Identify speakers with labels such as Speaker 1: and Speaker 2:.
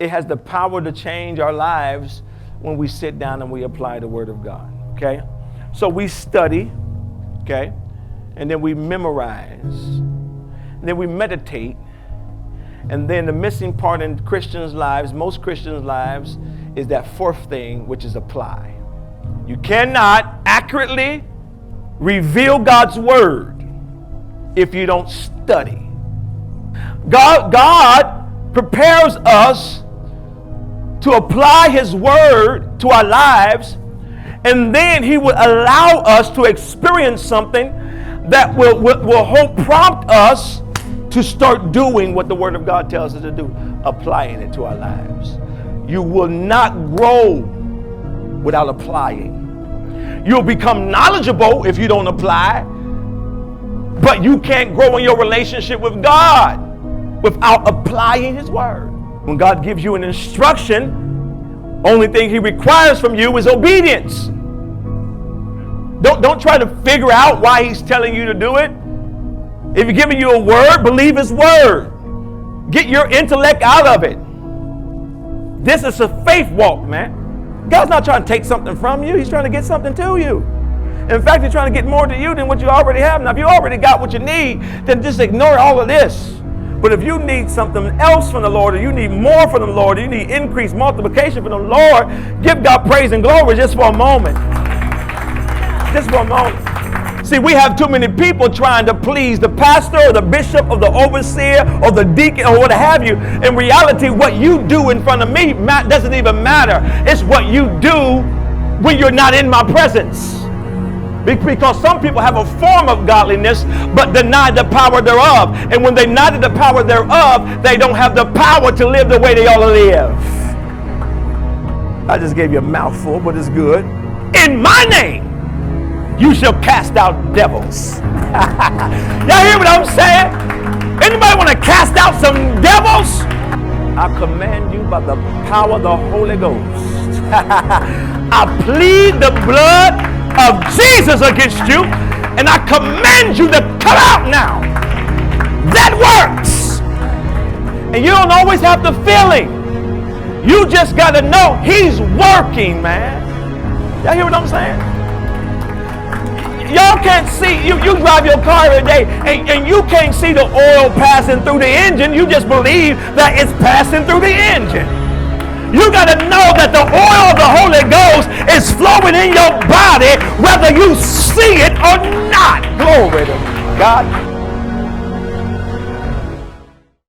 Speaker 1: It has the power to change our lives when we sit down and we apply the Word of God, okay? So we study, okay? And then we memorize. And then we meditate. And then the missing part in Christians' lives, most Christians' lives, is that fourth thing, which is apply. You cannot accurately reveal God's Word if you don't study. God prepares us to apply His Word to our lives, and then He will allow us to experience something that will hope prompt us to start doing what the Word of God tells us to do, applying it to our lives. You will not grow without applying. You'll become knowledgeable if you don't apply, but you can't grow in your relationship with God without applying His Word. When God gives you an instruction, only thing He requires from you is obedience. Don't try to figure out why He's telling you to do it. If He's giving you a word, believe His word. Get your intellect out of it. This is a faith walk, man. God's not trying to take something from you. He's trying to get something to you. In fact, He's trying to get more to you than what you already have. Now, if you already got what you need, then just ignore all of this. But if you need something else from the Lord, or you need more from the Lord, or you need increased multiplication from the Lord, give God praise and glory just for a moment. Just for a moment. See, we have too many people trying to please the pastor or the bishop or the overseer or the deacon or what have you. In reality, what you do in front of me doesn't even matter. It's what you do when you're not in my presence. Because some people have a form of godliness but deny the power thereof. And when they deny the power thereof, they don't have the power to live the way they ought to live. I just gave you a mouthful, but it's good. In my name, you shall cast out devils. Y'all hear what I'm saying? Anybody want to cast out some devils? I command you by the power of the Holy Ghost. I plead the blood of Jesus against you, and I command you to come out now. That works. And you don't always have the feeling. You just got to know He's working, man. Y'all hear what I'm saying? Y'all can't see, you drive your car every day and you can't see the oil passing through the engine. You just believe that it's passing through the engine. You got to know that the oil of the Holy Ghost is flowing in your body whether you see it or not. Glory to God.